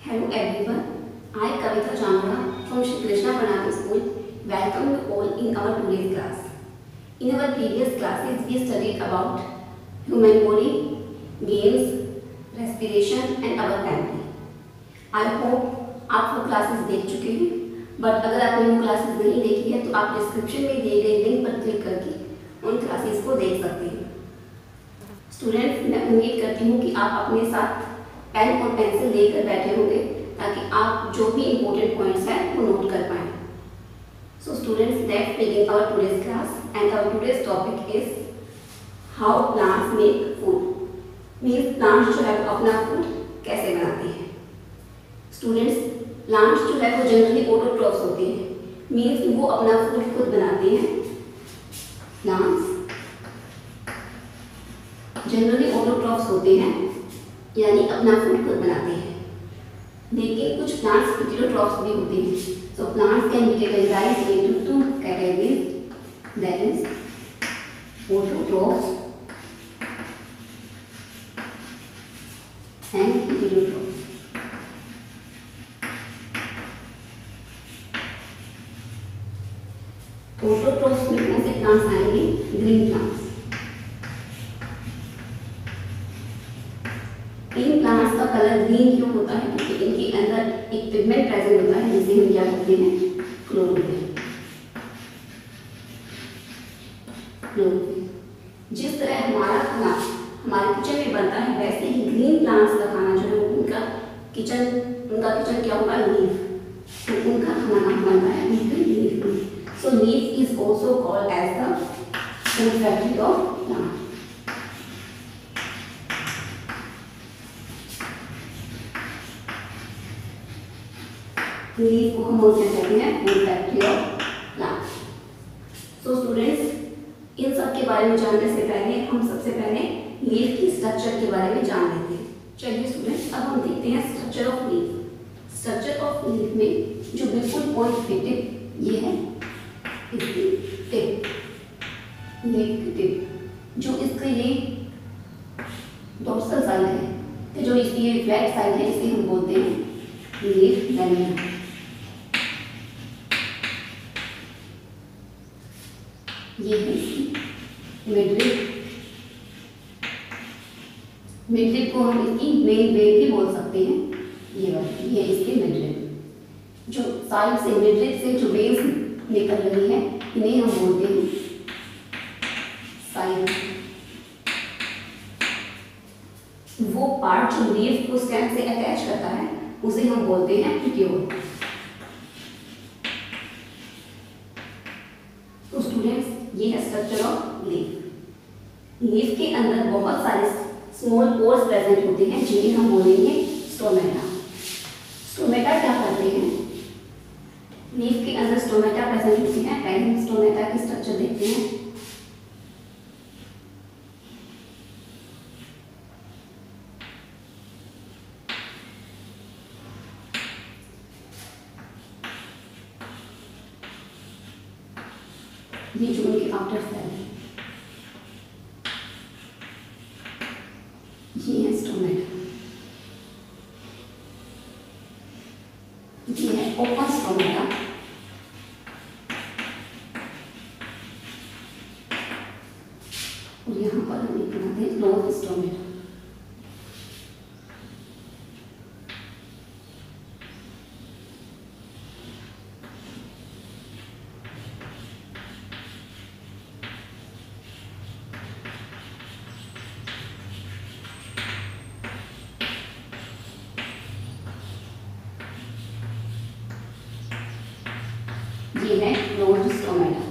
Hello everyone, I Kavita Chandra from Shri Krishna Pranam School. Welcome you all in our today's class. In our previous classes, we studied about human body, games, respiration and our family. I hope आप वो classes देख चुके हैं, but अगर आपने वो classes नहीं देखी है तो आप डिस्क्रिप्शन में दिए गए लिंक पर क्लिक करके उन क्लासेस को देख सकते हैं। स्टूडेंट्स, मैं उम्मीद करती हूँ कि आप अपने साथ पेन और पेंसिल लेकर बैठे होंगे ताकि आप जो भी इम्पोर्टेंट पॉइंट्स हैं वो नोट कर पाएँ। So students, let's begin our today's class and our today's topic is how plants make food. Means plants जो है वो अपना फूड कैसे बनाते हैं। स्टूडेंट्स, प्लांट्स जो है वो जनरली ऑटोट्रॉफ्स होते हैं, मीन्स वो अपना फूड खुद बनाते हैं। प्लांट्स जनरली ऑटोट्रॉफ्स होते हैं, यानी अपना फूड खुद बनाते हैं। लेकिन कुछ प्लांट्स हेटेरोट्रॉफ्स भी होते हैं। So plants can be categorised into two categories, that is autotrophs and heterotrophs. Autotrophs में कौन से प्लांट्स आएंगे? Green plants. इन प्लांट्स का कलर ग्रीन क्यों होता है? क्योंकि इनके अंदर एक पिगमेंट प्रेजेंट होता है जिसे हम क्या कहते हैं? क्लोरोफिल। जिस तरह हमारा खाना हमारे किचन में बनता है, वैसे ही ग्रीन प्लांट्स का खाना जो है उनका किचन क्या होगा? लीफ। तो उनका खाना नाम बनता है leaf. So leaf is also called as the food factory of plant. Leaf को हम क्या कहते हैं? Food factory of plant. So students, इन सब के बारे में जानने से पहले हम सबसे पहले लीफ की स्ट्रक्चर के बारे में जान लेते हैं। चलिए स्टूडेंट्स, अब हम देखते हैं structure of leaf. Structure of leaf में जो बिल्कुल पॉइंट पे टिप ये है इसकी टिप, लीफ की टिप। जो इसका ये डोर्सल साइड है, तो जो इसकी ये फ्लैट साइड है, इसे हम बोलते हैं लीफ लैमिना। ये है इसकी मिडरिप। मिडरिप को हम इसकी मेन वेव भी बोल सकते हैं। ये इसके मिडरिप। जो साइड से मिडरिप से जो वेव्स निकल रही है इन्हें हम बोलते हैं साइड। वो पार्ट जो लीफ को स्टेम से अटैच करता है उसे हम बोलते हैं पिट्यूल। तो स्टूडेंट्स, ये है स्ट्रक्चर ऑफ लीफ। लीफ के अंदर बहुत सारे स्मॉल पोर्स प्रेजेंट होते हैं जिन्हें हम बोलेंगे स्टोमेटा। स्टोमेटा क्या करते हैं? लीफ के अंदर स्टोमेटा प्रेजेंट होते हैं। पहले हम स्टोमेटा की स्ट्रक्चर देखते हैं। ये जो उनके आउटर सेल है, ये है स्टोमेटा। ये है ओपन स्टोमेटा। और यहाँ पर हम एक बनाते हैं क्लोज स्टोमेटा। ये है closed stomata.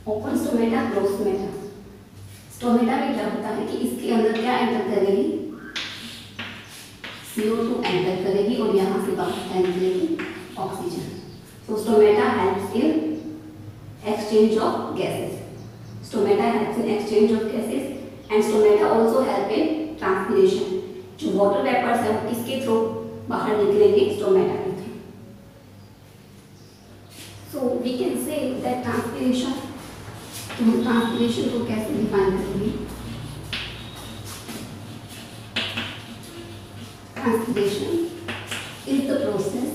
Open stomata, closed stomata. Stomata में क्या होता है कि इसके अंदर क्या एंटर करेगी? CO2 एंटर करेगी और यहाँ से बाहर निकलेगी ऑक्सीजन। तो stomata helps in exchange of gases. Stomata helps in exchange of gases and stomata also help in transpiration. जो वाटर वेपर्स है वो किसके थ्रू बाहर निकलेंगे? स्टोमेटा के through. So we can say that transpiration तो हम ट्रांसपिरेशन को कैसे डिफाइन करेंगे? Transpiration is the process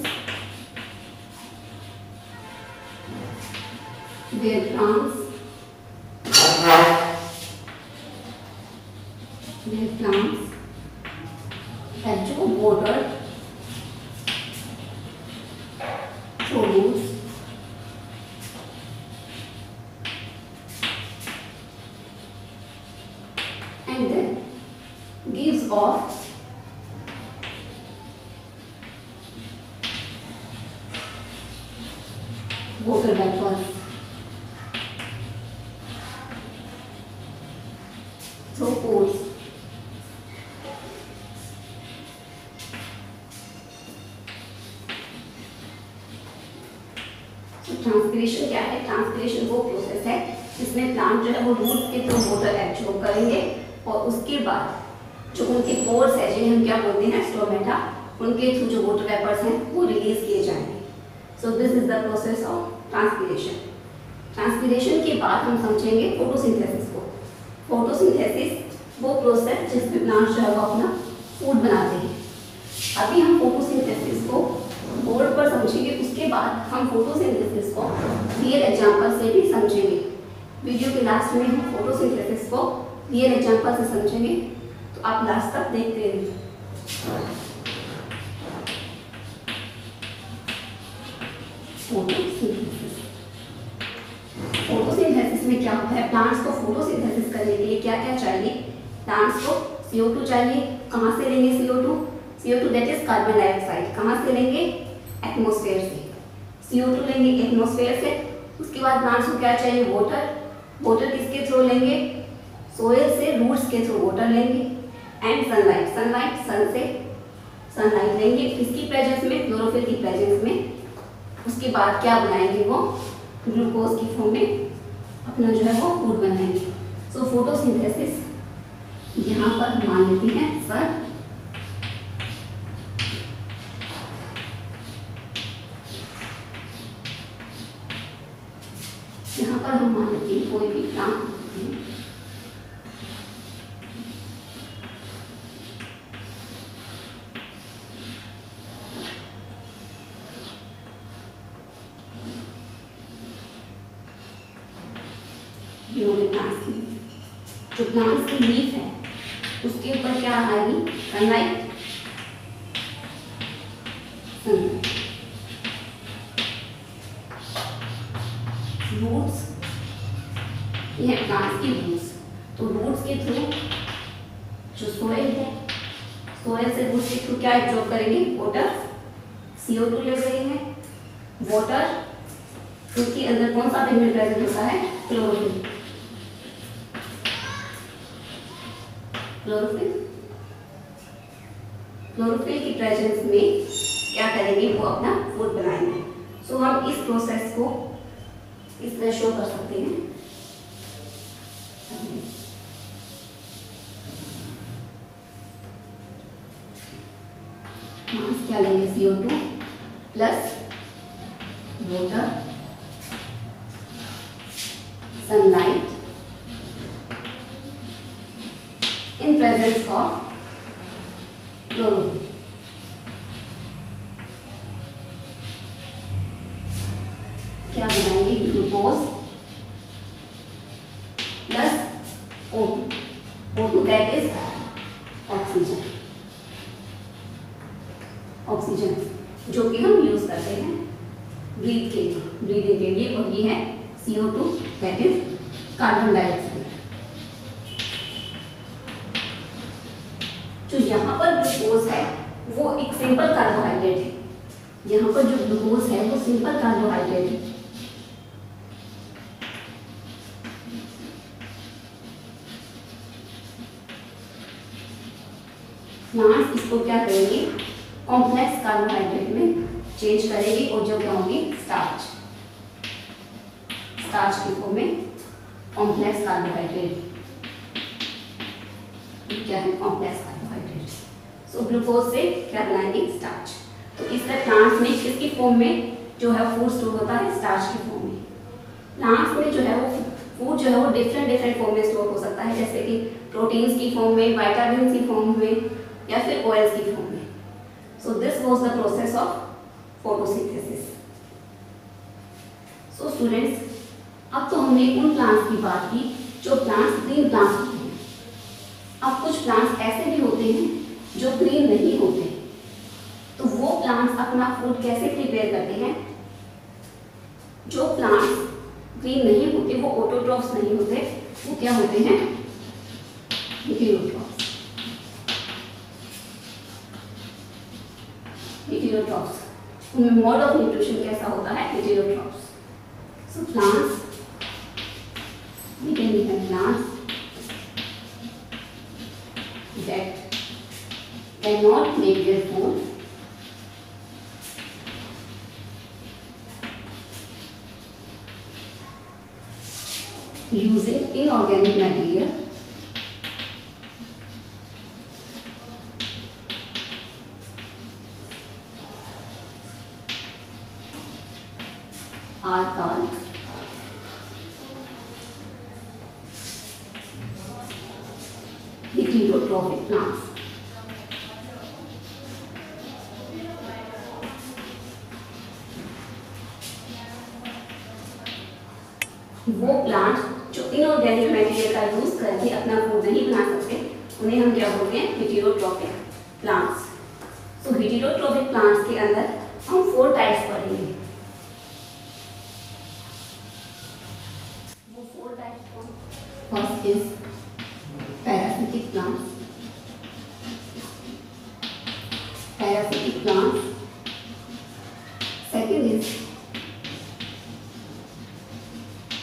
where plants absorb water through roots and then gives off water vapors through pores. Transpiration क्या है? ट्रांसपिरेशन वो प्रोसेस है जिसमें प्लांट जो है वो रूट के थ्रू वाटर एब्जॉर्ब करेंगे और उसके बाद जो उनके पोर्स है जिन्हें हम क्या बोलते हैं स्टोमेटा, उनके थ्रू जो वाटर वेपर्स हैं वो रिलीज किए जाएंगे. So this is the process of transpiration. Transpiration के बाद हम समझेंगे फोटोसिंथेसिस को. फोटोसिंथेसिस वो प्रोसेस जिसमें प्लांट जो है वो अपना फूड बनाते हैं. अभी हम फोटोसिंथेसिस को बोर्ड पर समझेंगे, उसके बाद हम फोटोसिंथेसिस को रियल एग्जांपल से भी समझेंगे. वीडियो के लास्ट में हम फोटोसिंथेसिस को रियल एग्जांपल से समझेंगे, तो आप लास्ट तक देखते रहिए. फोटोसिंथेसिस में क्या होता है? प्लांट्स को फोटोसिंथेसिस करने के लिए क्या क्या चाहिए? प्लांट्स को CO2 चाहिए. कहाँ से लेंगे CO2? CO2 that is carbon dioxide. कहाँ से लेंगे? एटमॉस्फेयर से. CO2 लेंगे एटमॉस्फेयर से. उसके बाद प्लांट्स को क्या चाहिए? वाटर. वाटर किसके थ्रू लेंगे? सोइल से, रूट्स के थ्रू वाटर लेंगे. And sunlight. सनलाइट सन से सनलाइट लेंगे. किसकी प्रेजेंस में? क्लोरोफिल की प्रेजेंस में. उसके बाद क्या बनाएंगे? वो ग्लूकोज की फॉर्म में अपना जो है वो फूड बनाएंगे. सो फोटोसिंथेसिस यहाँ पर हम मान लेते हैं सर. यहाँ पर हम मान लेते हैं कोई भी प्लांट जो प्लांट्स की लीफ है उसके ऊपर क्या आएगी? सनलाइट. रूट्स, ये प्लांट्स की रूट्स. तो रूट्स के थ्रू जो सोइल है, सोइल से रूट्स के थ्रू क्या एब्जॉर्ब करेंगे? वाटर. CO2 ले रहे हैं. वाटर, उसके अंदर कौन सा पिगमेंट प्रेजेंट होता है? क्लोरोफिल. क्लोरोफिल क्लोरोफिल की प्रेजेंस में क्या करेंगे? वो अपना फूड बनाएंगे. सो हम इस प्रोसेस को इस तरह शो कर सकते हैं. मास क्या लेंगे? CO2 plus water, sunlight in presence of chlorophyll. क्या बनाएंगे? Glucose plus O2. O2 that is oxygen. Oxygen जो कि हम यूज करते हैं ब्रीथिंग के लिए, और ये है CO2 that is carbon dioxide. जो यहाँ पर ग्लूकोज है वो एक सिंपल कार्बोहाइड्रेट है. यहाँ पर जो ग्लूकोज है वो सिंपल कार्बोहाइड्रेट है. प्लांट्स इसको क्या करेंगे? कॉम्प्लेक्स कार्बोहाइड्रेट में चेंज करेंगे और जो क्या होगी? स्टार्च. स्टार्च की फॉर्म में कॉम्प्लेक्स कार्बोहाइड्रेट. क्या है? Complex carbohydrate. सो ग्लूकोज से क्या बनाएंगे? स्टार्च. तो इस तरह प्लांट्स में किसकी फॉर्म में जो है फूड स्टोर होता है? स्टार्च की फॉर्म में. प्लांट्स में जो है वो फूड जो है वो डिफरेंट फॉर्म में स्टोर हो सकता है, जैसे कि प्रोटीन्स की फॉर्म में, विटामिन की फॉर्म में, या फिर ऑयल्स की फॉर्म में। So this was the process of photosynthesis. So students, अब तो हमने उन प्लांट्स की बात की जो प्लांट्स ग्रीन प्लांट्स होते हैं। अब कुछ प्लांट्स ऐसे भी होते हैं जो ग्रीन नहीं होते, तो वो प्लांट्स अपना फूड कैसे प्रिपेयर करते हैं? जो प्लांट्स ग्रीन नहीं होते, वो ऑटोट्रॉफ्स नहीं होते, वो क्या होते हैं? हेटेरोट्रॉफ्स। हेटेरोट्रॉफ्स, उनमें मोड ऑफ न्यूट्रिशन कैसा होता है? Heterotrophs. So plants, we can have plants that cannot make their food using inorganic material are called heterotrophic plants. वो प्लांट्स जो इनऑर्गेनिक मटेरियल का यूज करके अपना फूड नहीं बना सकते, उन्हें हम क्या बोलते हैं? Heterotrophic plants. So heterotrophic plants के अंदर हम 4 टाइप्स पढ़ेंगे। वो 4 टाइप्स कौन? First is parasitic plants. Parasitic plants. Second is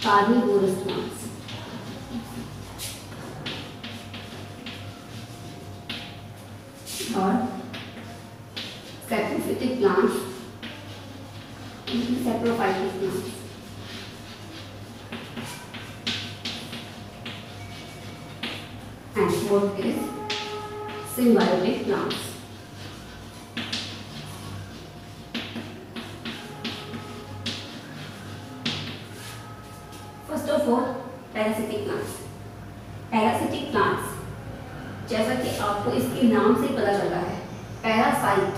carnivorous plants. Third, saprophytic plants. Saprophytic plants. And fourth is symbiotic plants. Parasitic plants. Parasitic plants, जैसा कि आपको इसके नाम से पता चल रहा है, पैरासाइट,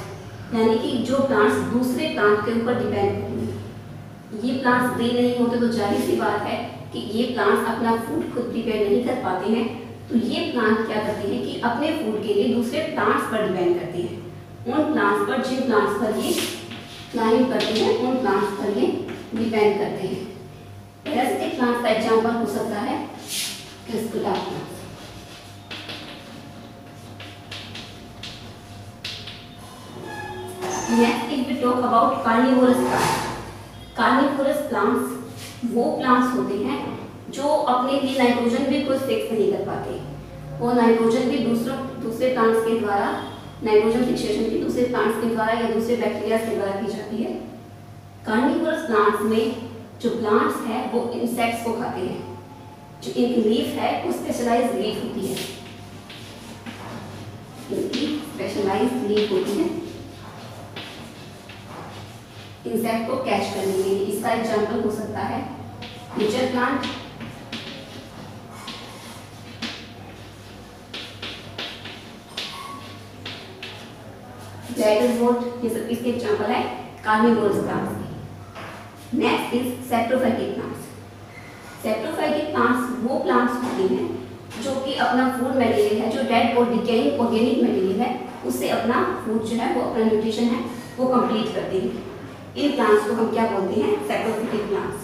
यानी कि जो प्लांट्स दूसरे प्लांट के ऊपर डिपेंड होते। ये प्लांट्स ग्रीन नहीं होते तो जाहिर सी बात है कि ये प्लांट्स अपना फूड खुद प्रिपेयर नहीं कर पाते हैं। तो ये प्लांट क्या करते हैं कि अपने फूड के लिए दूसरे प्लांट्स पर डिपेंड करते हैं। उन प्लांट्स पर, जिन प्लांट्स पर ये क्लाइंब करते हैं, उन प्लांट्स पर ये डिपेंड करते हैं। पैरासिटिक प्लांट्स का एग्जांपल हो सकता है क्रिस्कुला plants. Next if we talk about carnivorous plants. Carnivorous plants वो प्लांट्स होते हैं जो अपने लिए नाइट्रोजन भी खुद फिक्स नहीं कर पाते। वो नाइट्रोजन भी दूसरे प्लांट्स के द्वारा, नाइट्रोजन फिक्सेशन भी दूसरे प्लांट्स के द्वारा या दूसरे बैक्टीरिया के द्वारा की जाती है। कार्निवोरस प्लांट्स में जो प्लांट्स है वो इंसेक्ट्स को खाते हैं। जो इनकी लीफ है वो स्पेशलाइज्ड लीफ होती है, इनकी स्पेशलाइज्ड लीफ होती है इंसेक्ट को कैच करने के लिए। इसका एग्जांपल हो सकता है नेचर प्लांट, ड्रैगनवोट, ये सब इसके एग्जांपल है कार्निवोरस प्लांट्स के। Next is saprophytic plants. Saprophytic plants वो प्लांट्स होते हैं जो कि अपना फूड मटेरियल है, जो डेड और डिकेइंग ऑर्गेनिक मटेरियल है, उससे अपना फूड जो है वो अपना न्यूट्रिशन है वो कंप्लीट करते हैं। इन प्लांट्स को हम क्या बोलते हैं? Saprophytic plants.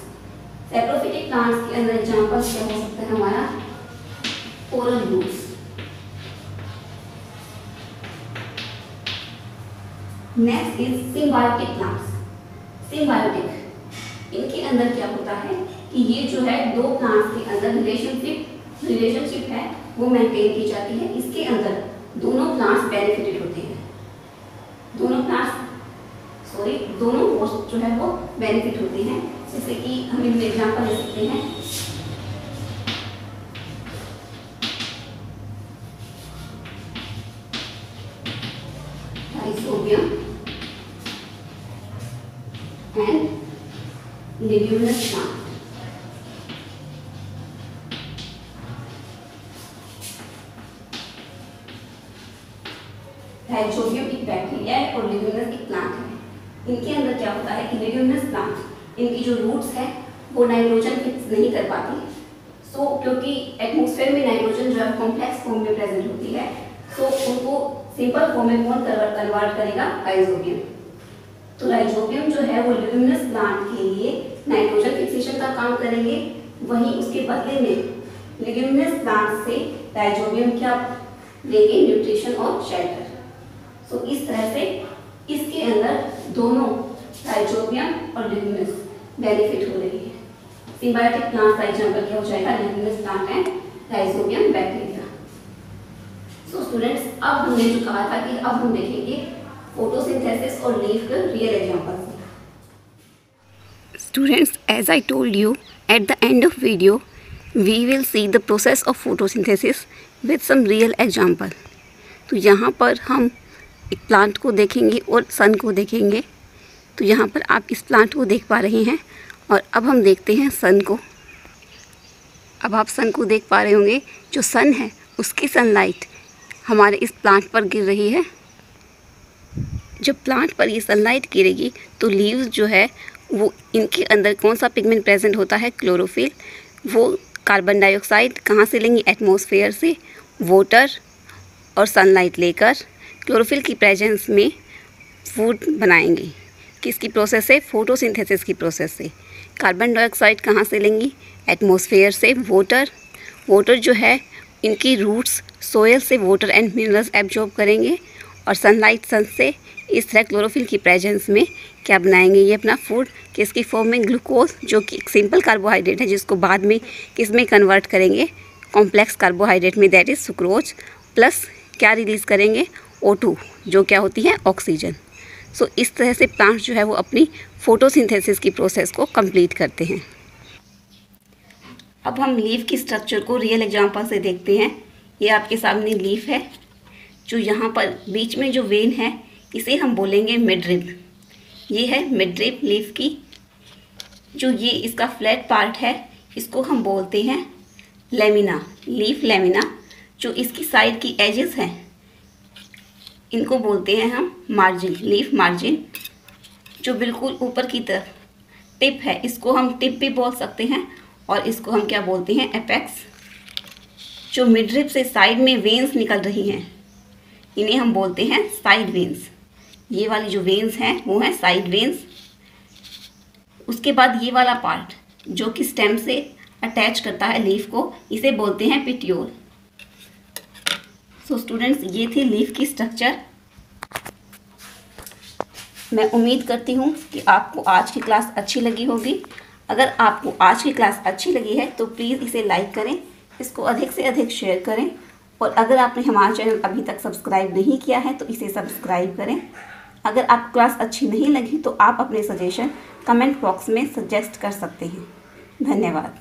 सैप्रोफिटिक प्लांट्स के अंदर एग्जांपल्स क्या हो सकता है हमारा? Coral roots. Next is symbiotic plants. Symbiotic, इनके अंदर क्या होता है कि ये जो है दो प्लांट्स के अंदर रिलेशनशिप है वो मेंटेन की जाती है। इसके अंदर दोनों प्लांट्स बेनिफिटेड होते हैं, दोनों होस्ट जो है वो बेनिफिट होते हैं। जैसे कि हम इनमें एग्जांपल ले सकते हैं rhizobium and leguminous plant. Rhizobium एक बैक्टीरिया है और लेग्यूमिनस एक प्लांट है। इनके अंदर क्या होता है कि लेग्यूमिनस प्लांट, इनकी जो रूट्स है वो नाइट्रोजन फिक्स नहीं कर पाती। सो क्योंकि एटमॉस्फेयर में नाइट्रोजन जो है कॉम्प्लेक्स फॉर्म में प्रेजेंट होती है, सो उनको सिंपल फॉर्म में कौन कन्वर्ट करेगा? राइजोबियम। तो राइजोबियम जो है वो लेग्यूमिनस प्लांट के लिए नाइट्रोजन फिक्सेशन का काम करेंगे, वहीं उसके बदले में लेग्यूमिनस प्लांट से राइजोबियम क्या लेंगे? न्यूट्रिशन और शेल्टर। सो इस तरह से इसके अंदर दोनों राइजोबियम और लेग्यूमिनस बेनिफिट हो रही है। सिम्बायोटिक प्लांट का एग्जांपल क्या हो जाएगा? Leguminous plant and rhizobium bacteria. So students, अब हमने जो कहा था कि अब हम देखेंगे फोटोसिंथेसिस और लीफ के real examples. Students, as I told you, at the end of video, we will see the process of photosynthesis with some real example. तो यहाँ पर हम एक प्लांट को देखेंगे और सन को देखेंगे। तो यहाँ पर आप इस प्लांट को देख पा रहे हैं और अब हम देखते हैं सन को। अब आप सन को देख पा रहे होंगे। जो सन है उसकी सनलाइट हमारे इस प्लांट पर गिर रही है। जब प्लांट पर ये सनलाइट गिरेगी तो लीव्स जो है वो, इनके अंदर कौन सा पिगमेंट प्रेजेंट होता है? क्लोरोफिल। वो कार्बन डाइऑक्साइड कहाँ से लेंगी? एटमॉस्फेयर से, वाटर और सनलाइट लेकर क्लोरोफिल की प्रेजेंस में फूड बनाएंगी। किसकी प्रोसेस से? फोटोसिंथेसिस की प्रोसेस से। कार्बन डाइऑक्साइड कहाँ से लेंगी? एटमॉस्फेयर से। वाटर जो है इनकी रूट्स सोयल से वाटर एंड मिनरल्स एब्जॉर्ब करेंगे और सनलाइट सन से इस तरह क्लोरोफिल की प्रेजेंस में क्या बनाएंगे? ये अपना फूड किसकी फॉर्म में? ग्लूकोज, जो कि एक सिंपल कार्बोहाइड्रेट है जिसको बाद में किस में कन्वर्ट करेंगे? कॉम्प्लेक्स कार्बोहाइड्रेट में, दैट इज़ सुक्रोज। प्लस क्या रिलीज़ करेंगे? O2, जो क्या होती है? ऑक्सीजन। सो इस तरह से प्लांट जो है वो अपनी फोटोसिंथेसिस की प्रोसेस को कंप्लीट करते हैं। अब हम लीफ की स्ट्रक्चर को रियल एग्जांपल से देखते हैं। ये आपके सामने लीफ है। जो यहाँ पर बीच में जो वेन है इसे हम बोलेंगे मिडरिब। ये है मिडरिब लीफ की। जो ये इसका फ्लैट पार्ट है इसको हम बोलते हैं लेमिना, लीफ लेमिना। जो इसकी साइड की एजेस हैं इनको बोलते हैं हम मार्जिन, लीफ मार्जिन। जो बिल्कुल ऊपर की तरफ टिप है इसको हम टिप भी बोल सकते हैं और इसको हम क्या बोलते हैं? एपेक्स। जो मिडरिब से साइड में वेन्स निकल रही हैं इन्हें हम बोलते हैं साइड वेन्स। ये वाली जो वेन्स हैं वो हैं साइड वेन्स। उसके बाद ये वाला पार्ट जो कि स्टेम से अटैच करता है लीफ को, इसे बोलते हैं पिट्यूल। सो स्टूडेंट्स, ये थी लीफ की स्ट्रक्चर। मैं उम्मीद करती हूँ कि आपको आज की क्लास अच्छी लगी होगी। अगर आपको आज की क्लास अच्छी लगी है तो प्लीज़ इसे लाइक करें, इसको अधिक से अधिक शेयर करें और अगर आपने हमारा चैनल अभी तक सब्सक्राइब नहीं किया है तो इसे सब्सक्राइब करें। अगर आपको क्लास अच्छी नहीं लगी तो आप अपने सजेशन कमेंट बॉक्स में सजेस्ट कर सकते हैं। धन्यवाद।